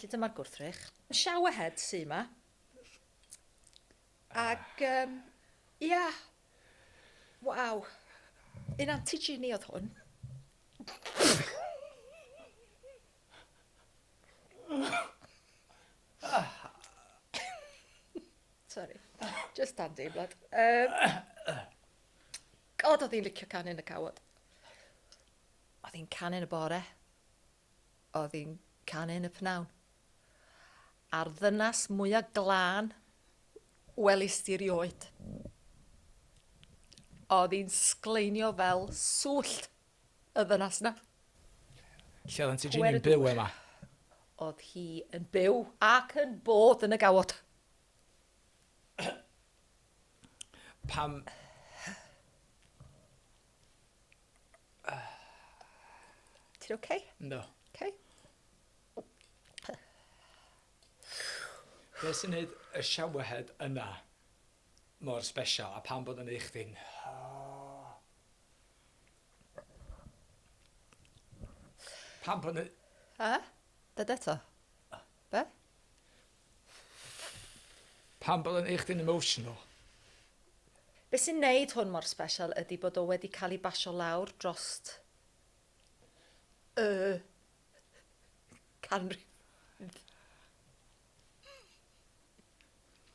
Felly dyma'r gwrthrych. Showerhead sy'n yma. Ac, ia, waw. Un anti-Jini oedd hwn. Sorry, just dandy blood. God, oedd hi'n licio canu yn y cawod. Oedd hi'n canu yn y bore. Oedd hi'n canu yn y pnawn. A'r ddynas mwyaf glân welis di rioed. Oedd hi'n sgleinio fel swllt y ddynas na. Lle oedd ti Jini'n byw yma? Oedd hi yn byw ac yn bod yn y gawod. Pam... Ti'n oce? No. Oce? Be sy'n neud y showerhead yna mor special a pam bod yn eich chdi'n... Pam bod yn... Dyd eto? Be? Pam bod yn eich chdi'n emotional? Be sy'n neud hwn mor special ydy bod o wedi cael ei basio lawr drost canrif.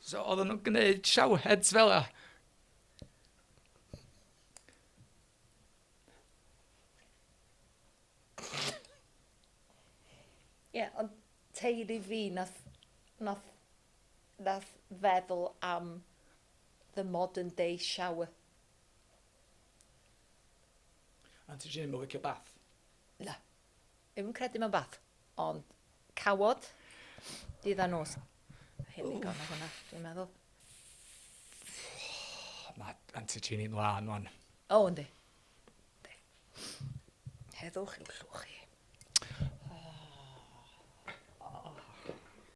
So oedden nhw'n gwneud showerheads fel a? Ie, ond teulu fi nath feddwl am the modern day shower. A ti Jini yn licio bath? Na, ddim yn credu mewn bath, ond cawod, dydd a nos. Hyn i gon o hwnna, dwi'n meddwl. Mae Auntie Jini'n lan, wan. O, yndi. Heddwch i'w llwch chi.